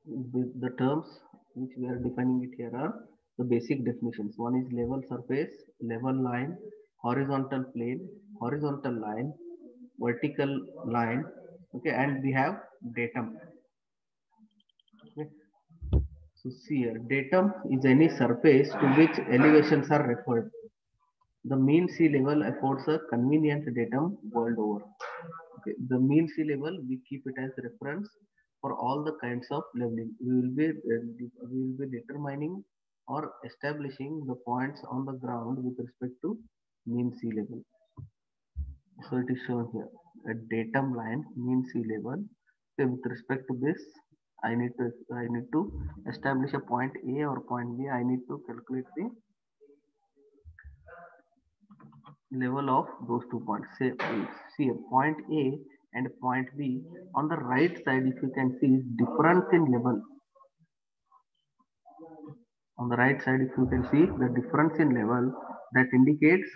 The terms which we are defining it here are the basic definitions. One is level surface, level line, horizontal plane, horizontal line, vertical line. Okay, and we have datum. Okay. So see here, datum is any surface to which elevations are referred. The mean sea level affords a convenient datum world over. Okay. The mean sea level, we keep it as reference for all the kinds of leveling. We will be determining or establishing the points on the ground with respect to mean sea level. So it is shown here a datum line mean sea level. So with respect to this, I need to establish a point A or point B. I need to calculate the level of those 2 points. Say, see a point A and point B. On the right side, if you can see, is difference in level. On the right side, if you can see the difference in level, that indicates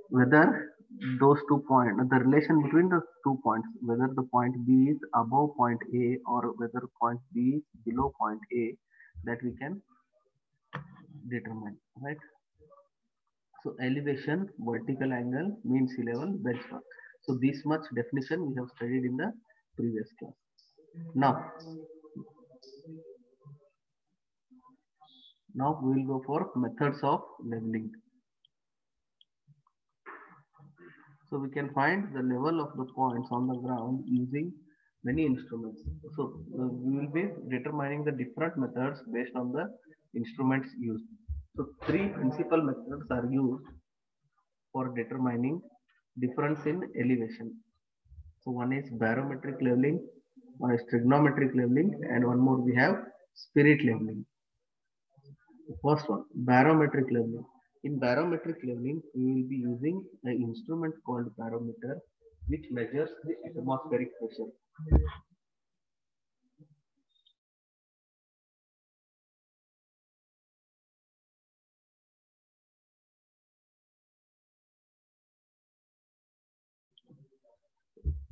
whether those 2 points, the relation between the 2 points, whether the point B is above point A or whether point B is below point A, that we can determine, right? So elevation, vertical angle, mean sea level, benchmark. So this much definition we have studied in the previous class. Now we will go for methods of leveling. So we can find the level of the points on the ground using many instruments. So we will be determining the different methods based on the instruments used. So three principal methods are used for determining difference in elevation. So one is barometric leveling, one is trigonometric leveling, and one more we have spirit leveling. The first one, barometric leveling. In barometric leveling, we will be using an instrument called barometer, which measures the atmospheric pressure.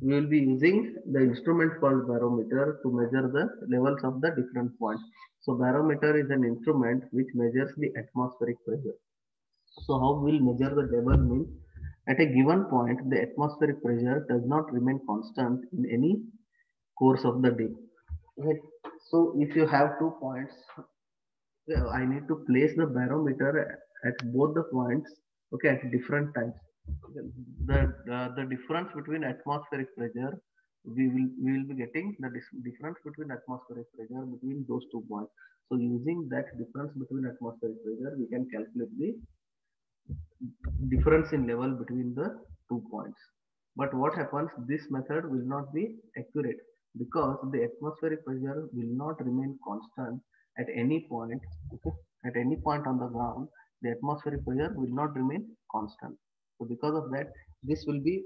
We will be using the instrument called barometer to measure the levels of the different points. So barometer is an instrument which measures the atmospheric pressure. So how we will measure the level means at a given point the atmospheric pressure does not remain constant in any course of the day. Right. So if you have 2 points, I need to place the barometer at both the points, okay, at different times. The difference between atmospheric pressure, we will be getting the difference between atmospheric pressure between those 2 points. So using that difference between atmospheric pressure, we can calculate the difference in level between the 2 points. But what happens? This method will not be accurate because the atmospheric pressure will not remain constant at any point. Okay? At any point on the ground, the atmospheric pressure will not remain constant. So because of that, this will be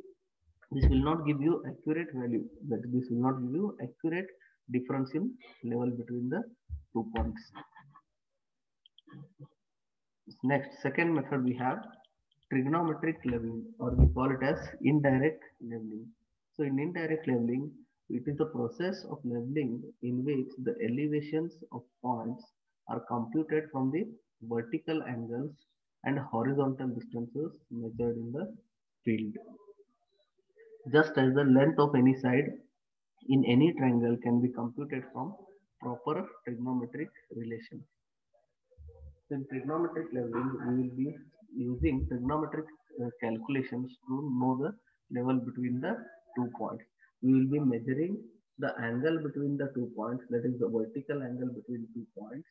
this will not give you accurate value. That this will not give you accurate difference in level between the 2 points. Next, second method we have trigonometric leveling, or we call it as indirect leveling. So in indirect leveling, it is the process of leveling in which the elevations of points are computed from the vertical angles and horizontal distances measured in the field. Just as the length of any side in any triangle can be computed from proper trigonometric relations. In trigonometric leveling, we will be using trigonometric calculations to know the level between the 2 points. We will be measuring the angle between the 2 points, that is the vertical angle between 2 points.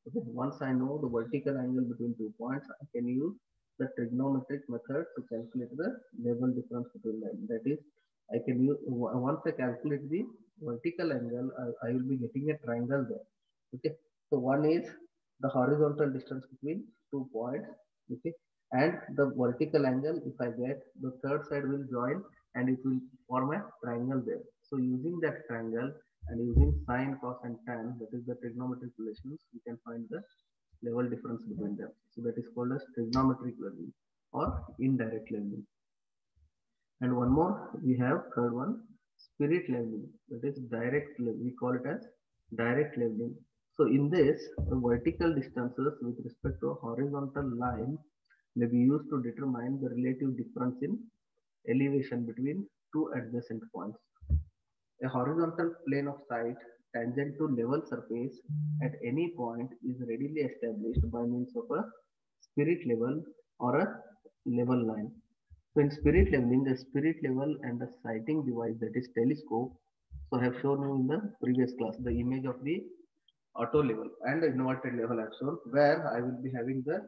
Okay. Once I know the vertical angle between 2 points, I can use the trigonometric method to calculate the level difference between them. That is, I can use once I calculate the vertical angle, I will be getting a triangle there. Okay. So one is the horizontal distance between 2 points, okay, and the vertical angle. If I get the third side will join and it will form a triangle there. So using that triangle and using sine, cos, and tan, that is the trigonometric relations, we can find the level difference between them. So that is called as trigonometric leveling or indirect leveling. And one more, we have third one, spirit leveling, that is direct leveling. We call it as direct leveling. So in this, the vertical distances with respect to a horizontal line may be used to determine the relative difference in elevation between two adjacent points. A horizontal plane of sight tangent to level surface at any point is readily established by means of a spirit level or a level line. So in spirit leveling, the spirit level and the sighting device, that is telescope. So I have shown you in the previous class the image of the auto level and the inverted level I have shown, where I will be having the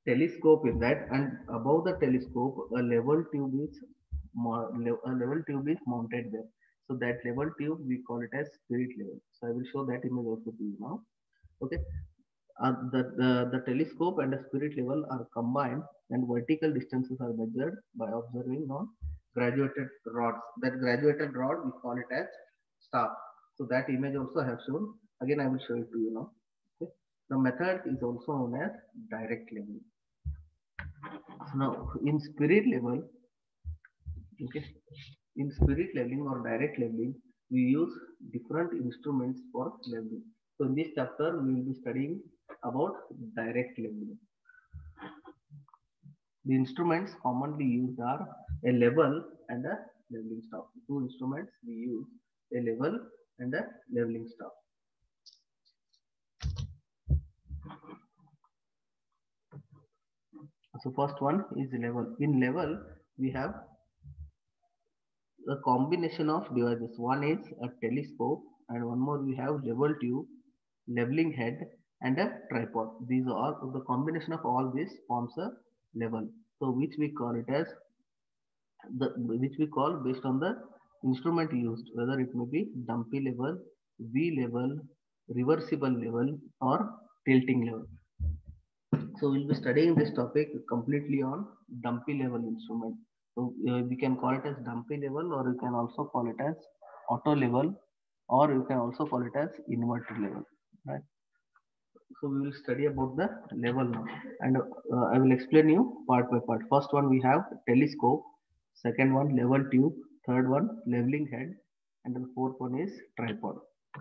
telescope in that, and above the telescope a level tube is mounted there. So that level tube we call it as spirit level. So I will show that image also to you now. Okay. The telescope and the spirit level are combined, and vertical distances are measured by observing on graduated rods. That graduated rod we call it as staff. So that image also I have shown. Again, I will show it to you now. Okay. The method is also known as direct leveling. So now in spirit level, okay, in spirit leveling or direct leveling, we use different instruments for leveling. So in this chapter, we will be studying about direct leveling. The instruments commonly used are a level and a leveling staff. Two instruments we use, a level and a leveling staff. So first one is level. In level, we have a combination of devices. One is a telescope, and one more we have level tube, leveling head, and a tripod. These are the combination of all this forms a level. So which we call it as which we call based on the instrument used, whether it may be dumpy level, V level, reversible level, or tilting level. So we'll be studying this topic completely on dumpy level instrument. So we can call it as dumpy level, or you can also call it as auto level, or you can also call it as inverted level, right? So we will study about the level now, and I will explain you part by part. First one we have telescope, second one level tube, third one leveling head, and the fourth one is tripod.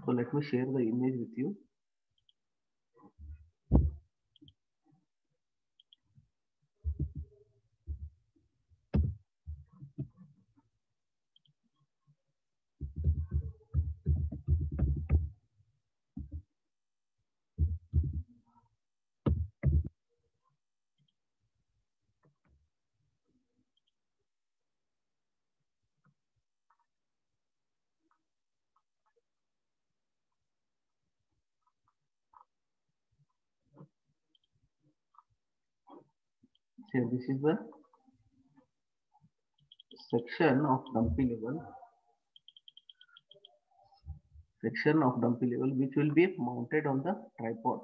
So let me share the image with you. Here this is the section of dumpy level which will be mounted on the tripod.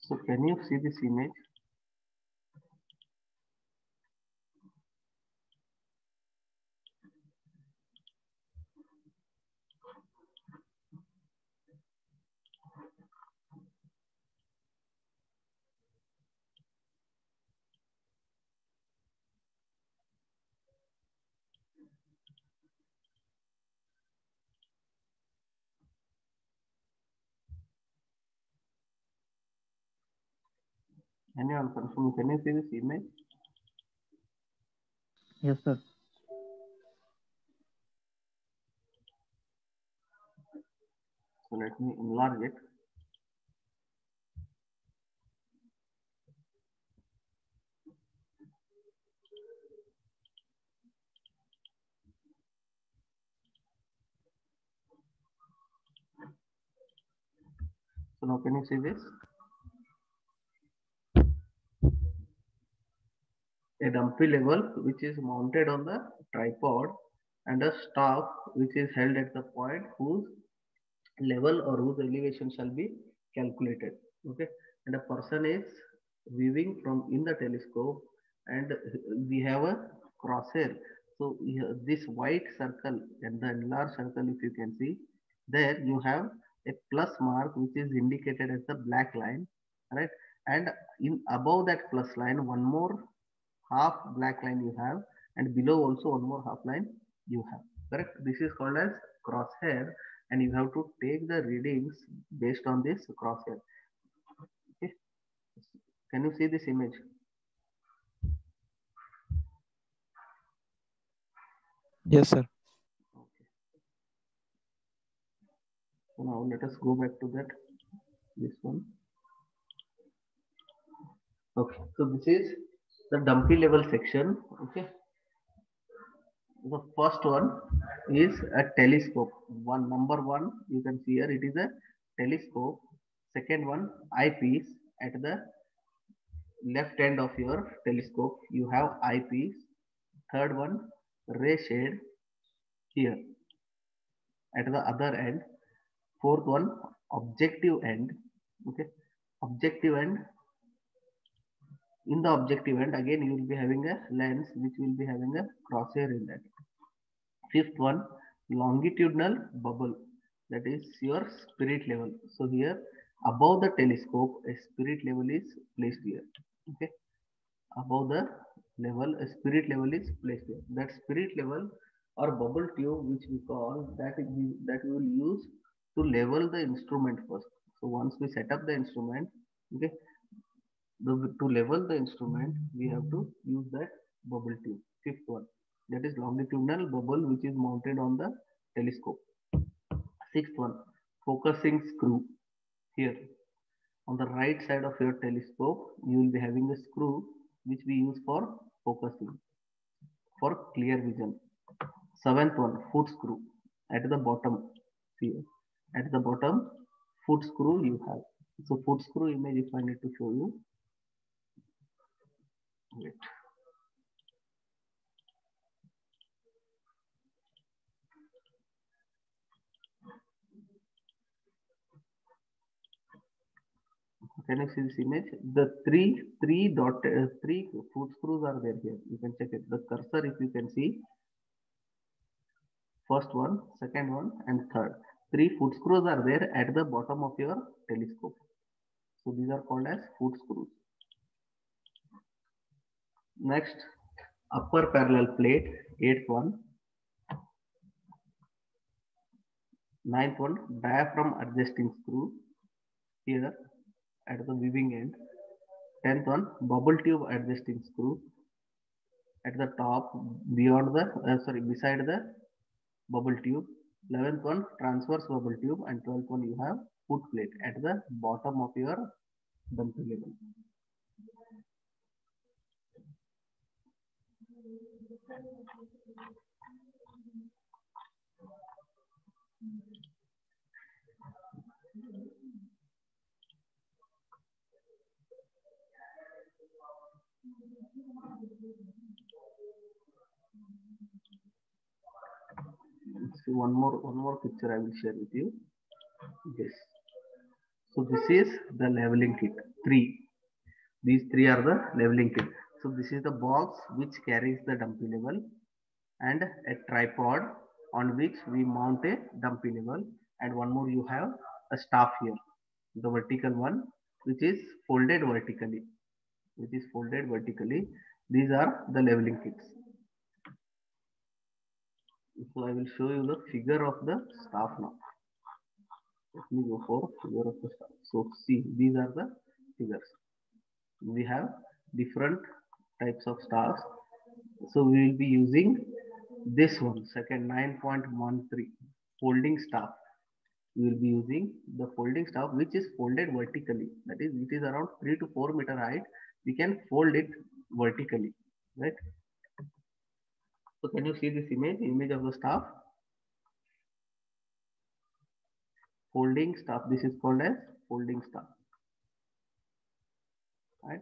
So can you see this image? Anyone confirm? Can you see this image? Yes, sir. So let me enlarge it. So now can you see this? A dumpy level which is mounted on the tripod, and a staff which is held at the point whose level or whose elevation shall be calculated. Okay. and a person is viewing from in the telescope, and we have a crosshair. So this white circle and the enlarged circle, if you can see, there you have a plus mark which is indicated as the black line, right? And in above that plus line, one more half black line you have, and below also one more half line you have, correct? This is called as crosshair, and you have to take the readings based on this crosshair. Okay, can you see this image? Yes, sir. Okay, so now let us go back to that, this one. Okay, so this is the dumpy level section. Okay, the first one is a telescope. One, number one, you can see here, it is a telescope. Second one, eyepiece. At the left end of your telescope you have eyepiece. Third one, ray shade here at the other end. Fourth one, objective end. Okay, objective end. In the objective end again you will be having a lens which will be having a crosshair in that. Fifth one, longitudinal bubble, that is your spirit level. So here above the telescope a spirit level is placed here. Okay, above the level a spirit level is placed here. That spirit level or bubble tube which we call that we will use to level the instrument first. So once we set up the instrument, okay, to level the instrument we have to use that bubble tube. Fifth one, that is longitudinal bubble which is mounted on the telescope. Sixth one, focusing screw. Here on the right side of your telescope you will be having a screw which we use for focusing, for clear vision. Seventh one, foot screw at the bottom. Here at the bottom, foot screw you have. So foot screw image if I need to show you. Wait. Can you see this image? The three foot screws are there here. You can check it. The cursor, if you can see, first one, second one, and third. Three foot screws are there at the bottom of your telescope. So these are called as foot screws. Next, upper parallel plate, eighth one. Ninth one, diaphragm adjusting screw here at the viewing end. 10th one, bubble tube adjusting screw at the top beyond the beside the bubble tube. 11th one, transverse bubble tube, and 12th one you have foot plate at the bottom of your dumpy level. See one more picture I will share with you. This. So this is the leveling kit. These three are the leveling kit. So this is the box which carries the dumpy level, and a tripod on which we mount a dumpy level, and one more you have a staff here, the vertical one, which is folded vertically. These are the leveling kits. So I will show you the figure of the staff now. Let me go for figure of the staff. So see, these are the figures. We have different types of staffs. So we will be using this one, second 9.13 folding staff. We will be using the folding staff which is folded vertically. That is, it is around 3 to 4 meter height. We can fold it vertically, right? So can you see this image of the staff? Folding staff. This is called as folding staff, right?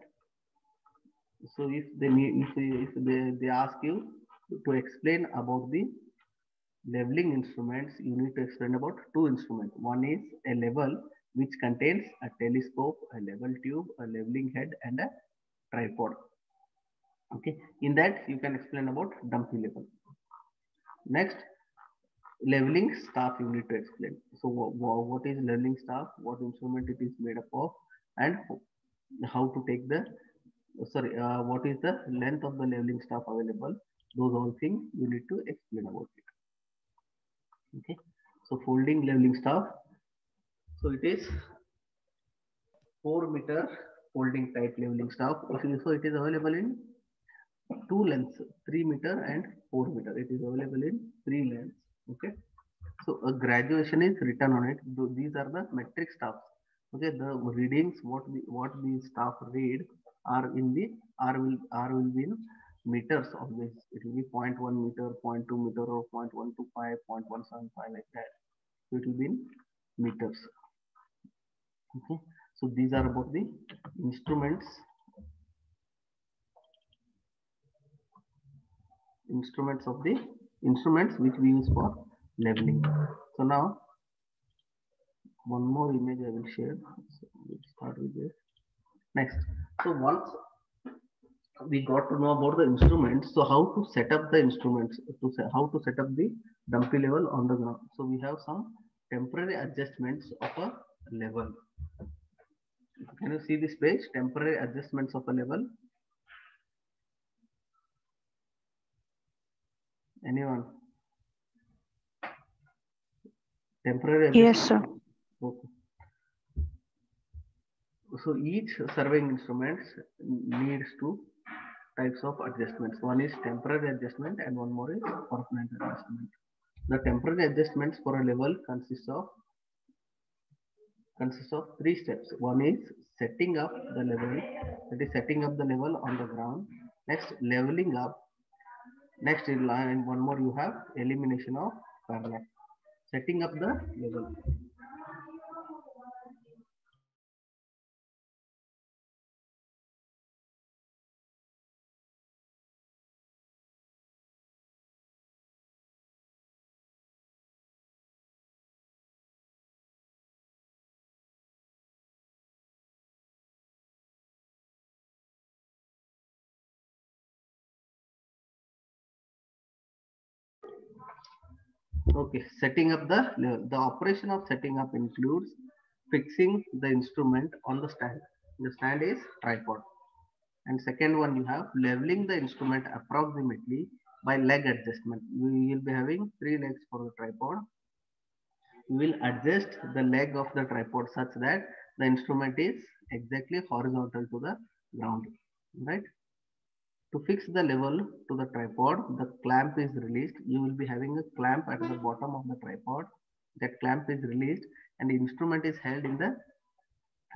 So if they ask you to explain about the leveling instruments, you need to explain about two instruments. One is a level which contains a telescope, a level tube, a leveling head, and a tripod. Okay, in that you can explain about dumpy level. Next, leveling staff you need to explain. So what is leveling staff, what instrument it is made up of, and how to take the what is the length of the leveling staff available. Those all things you need to explain about it. Okay, so folding leveling staff, so it is 4-meter folding type leveling staff. So it is available in two lengths, 3-meter and 4-meter. It is available in 3 lengths. Okay, so a graduation is written on it. These are the metric staffs. Okay, the readings what the staff read are in the R will be in meters always. It will be 0.1 meter, 0.2 meter, or 0.125, 0.175 like that. So it will be in meters. Okay, so these are about the instruments of the instruments which we use for leveling. So now one more image I will share. So we'll start with this. Next, so once we got to know about the instruments, so how to set up the instruments, how to set up the dumpy level on the ground. So we have some temporary adjustments of a level. Can you see this page? Temporary adjustments of a level. Anyone? Temporary adjustment? Yes, sir. Okay. So each surveying instrument needs two types of adjustments. One is temporary adjustment and one more is permanent adjustment. The temporary adjustments for a level consists of 3 steps. One is setting up the level, that is setting up the level on the ground. Next, leveling up. Next, in line one more you have elimination of parallel. Setting up the level. Okay, setting up the level. The operation of setting up includes fixing the instrument on the stand. The stand is tripod. And second one you have leveling the instrument approximately by leg adjustment. We will be having 3 legs for the tripod. We will adjust the leg of the tripod such that the instrument is exactly horizontal to the ground, right? To fix the level to the tripod, the clamp is released. You will be having a clamp at the bottom of the tripod. That clamp is released and the instrument is held in the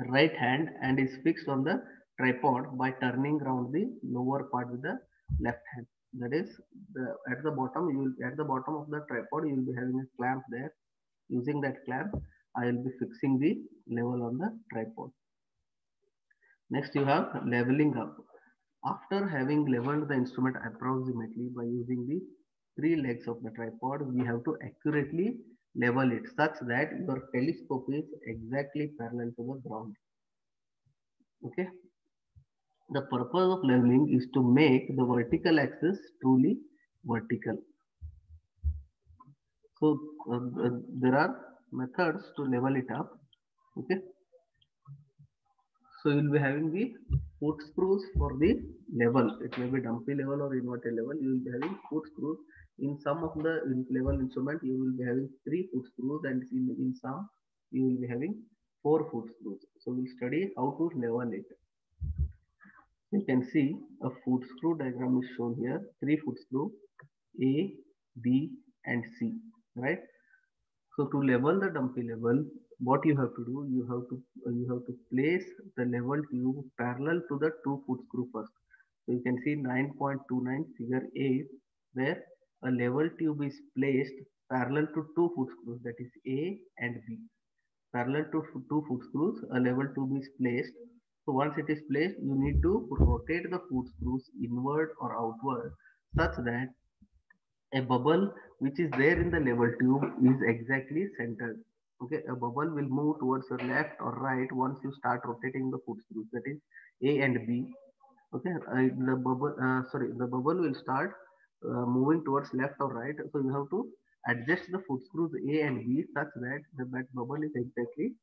right hand and is fixed on the tripod by turning around the lower part with the left hand. That is, at the bottom of the tripod you will be having a clamp there. Using that clamp, I will be fixing the level on the tripod. Next, you have leveling up. After having leveled the instrument approximately by using the 3 legs of the tripod, we have to accurately level it such that your telescope is exactly parallel to the ground. Okay. The purpose of leveling is to make the vertical axis truly vertical. So there are methods to level it up. Okay. So you'll be having the foot screws for the level. It may be dumpy level or inverted level. You will be having foot screws. In some of the level instrument, you will be having 3 foot screws, and in some you will be having 4 foot screws. So we'll study how to level it. You can see a foot screw diagram is shown here. 3 foot screw A, B, and C. Right. So to level the dumpy level, what you have to do, you have to place the level tube parallel to the 2 foot screw first. So you can see 9.29 figure A, where a level tube is placed parallel to 2 foot screws, that is A and B. Parallel to 2 foot screws, a level tube is placed. So once it is placed, you need to rotate the foot screws inward or outward such that a bubble which is there in the level tube is exactly centered. Okay, a bubble will move towards your left or right once you start rotating the foot screws. That is A and B. Okay, the bubble will start moving towards left or right. So you have to adjust the foot screws A and B such that that bubble is exactly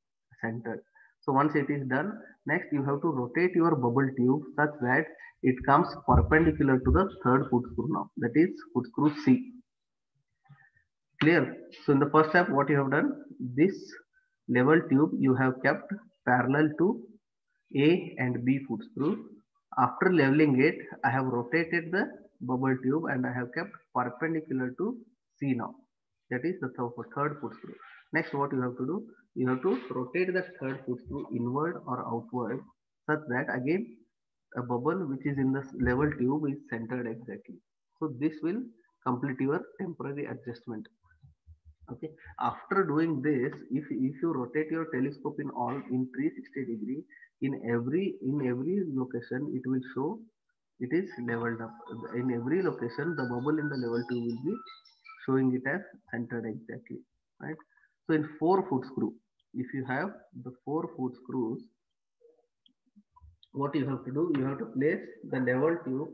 centered. So once it is done, next you have to rotate your bubble tube such that it comes perpendicular to the third foot screw now. That is foot screw C. Clear? So in the first step, what you have done, this level tube you have kept parallel to A and B foot screw. After leveling it, I have rotated the bubble tube and I have kept perpendicular to C now. That is the third foot screw. Next, what you have to do, you have to rotate the third foot screw inward or outward such that again a bubble which is in the level tube is centered exactly. So this will complete your temporary adjustment. Okay, after doing this, if you rotate your telescope in all in 360 degree, in every location it will show it is leveled up. In every location the bubble in the level 2 will be showing it as centered exactly, right? So in 4-foot screw, if you have the 4-foot screws, what you have to do, you have to place the level tube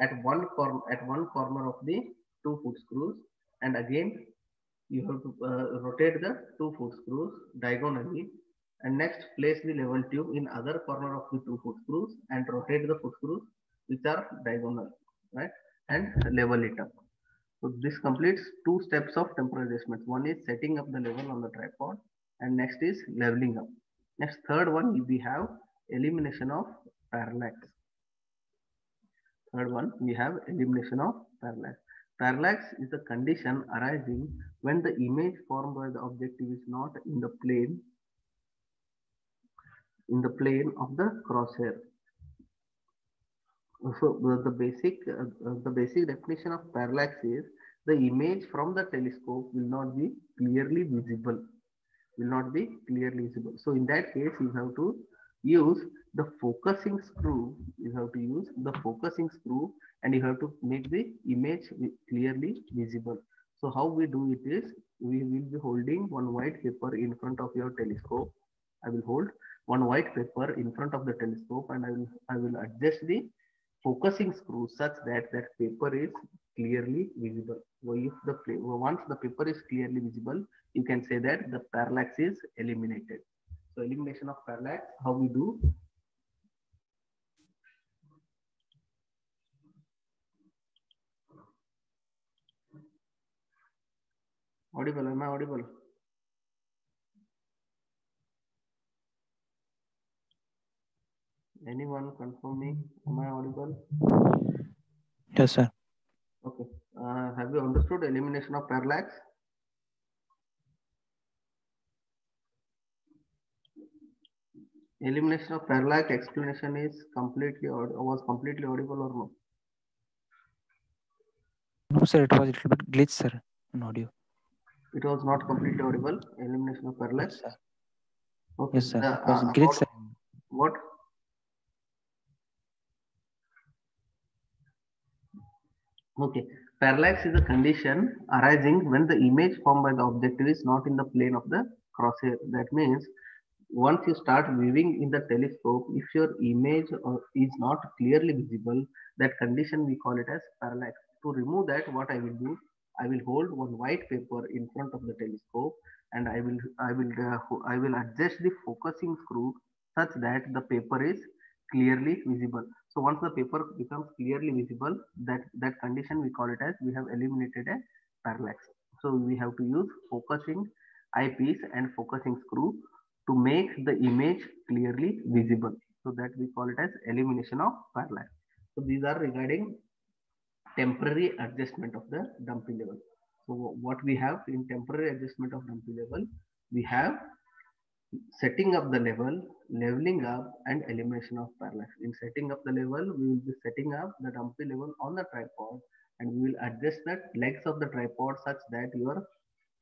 at one corner of the 2-foot screws, and again you have to rotate the 2-foot screws diagonally, and next place the level tube in other corner of the 2-foot screws and rotate the foot screws which are diagonal, right, and level it up. So this completes 2 steps of temporal adjustments. One is setting up the level on the tripod, and next is leveling up. Next, third one we have elimination of parallax. Third one, we have elimination of parallax. Parallax is a condition arising when the image formed by the objective is not in the plane of the crosshair. So the basic definition of parallax is the image from the telescope will not be clearly visible. So in that case, you have to use the focusing screw. And you have to make the image clearly visible. So how we do it is, we will be holding one white paper in front of your telescope. I will hold one white paper in front of the telescope, and I will adjust the focusing screw such that that paper is clearly visible. So once the paper is clearly visible, you can say that the parallax is eliminated. So elimination of parallax, how we do? Audible? Am I audible? Anyone confirm me? Am I audible? Yes, sir. Okay. Have you understood elimination of parallax? Elimination of parallax explanation is was completely audible or no? No, sir, it was a little bit glitch, sir, in audio. It was not completely audible. Elimination of parallax. Yes, sir. Okay. Yes, sir. It was glitch, sir. What? Okay. Parallax is a condition arising when the image formed by the objective is not in the plane of the crosshair. That means once you start viewing in the telescope, if your image is not clearly visible, that condition we call it as parallax. To remove that, what I will do, I will hold one white paper in front of the telescope, and I will adjust the focusing screw such that the paper is clearly visible. So once the paper becomes clearly visible, that condition we call it as we have eliminated a parallax. So we have to use focusing eyepiece and focusing screw to make the image clearly visible. So that we call it as elimination of parallax. So these are regarding temporary adjustment of the dumpy level. So what we have in temporary adjustment of dumpy level, we have setting up the level, leveling up, and elimination of parallax. In setting up the level, we will be setting up the dumpy level on the tripod, and we will adjust the legs of the tripod such that your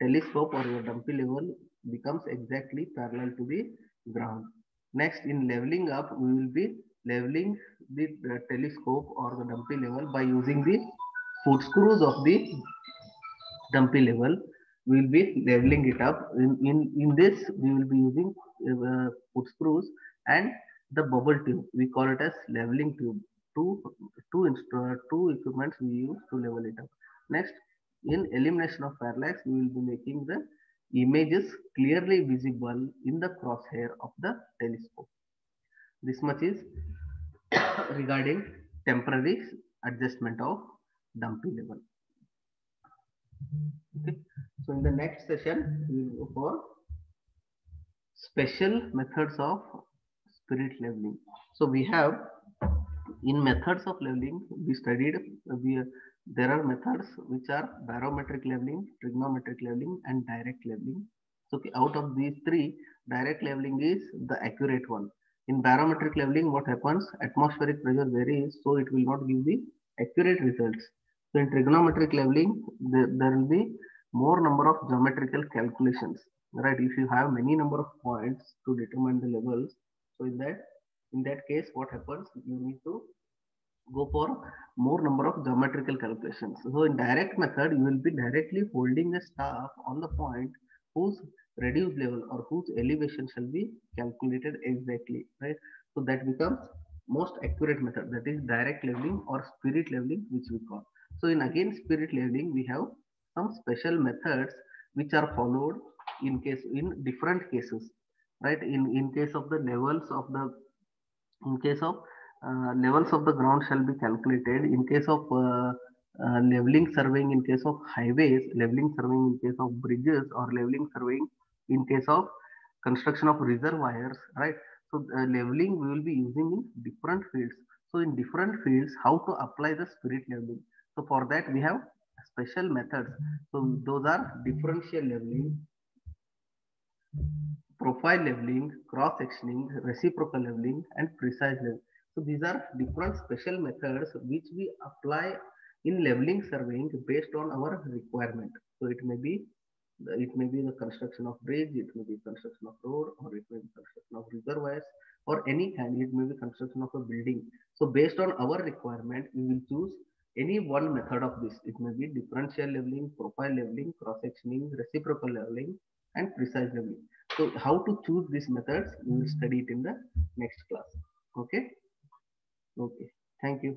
telescope or your dumpy level becomes exactly parallel to the ground. Next, in leveling up, we will be leveling the telescope or the dumpy level by using the foot screws of the dumpy level. we will be leveling it up. In this, we will be using foot screws and the bubble tube. We call it as leveling tube. Two, two equipments we use to level it up. Next, in elimination of parallax, we will be making the images clearly visible in the crosshair of the telescope. This much is regarding temporary adjustment of dumpy level. Okay. So in the next session, we will go for special methods of spirit leveling. So we have in methods of leveling, we studied there are methods which are barometric leveling, trigonometric leveling, and direct leveling. So okay, out of these three, direct leveling is the accurate one. In barometric leveling, what happens? Atmospheric pressure varies, so it will not give the accurate results. So in trigonometric leveling, there will be more number of geometrical calculations, right? If you have many number of points to determine the levels, so in that case, what happens? You need to go for more number of geometrical calculations. So in direct method, you will be directly holding a staff on the point whose reduced level or whose elevation shall be calculated exactly, right? So that becomes most accurate method, that is direct leveling or spirit leveling, which we call. So in again spirit leveling, we have some special methods which are followed in different cases, right? In case of the levels of the in case of levels of the ground shall be calculated. In case of leveling surveying, in case of highways, leveling surveying in case of bridges, or leveling surveying in case of construction of reservoirs, right? So leveling we will be using in different fields. So in different fields, how to apply the spirit leveling? So for that we have special methods. So those are differential leveling, profile leveling, cross sectioning, reciprocal leveling, and precise leveling. So these are different special methods which we apply in leveling surveying based on our requirement. So it may be the construction of bridge, it may be construction of road, or it may be construction of reservoirs, or any kind. It may be construction of a building. So based on our requirement, we will choose any one method of this. It may be differential leveling, profile leveling, cross sectioning, reciprocal leveling, and precise leveling. So how to choose these methods, we will study it in the next class. Okay. Okay. Thank you.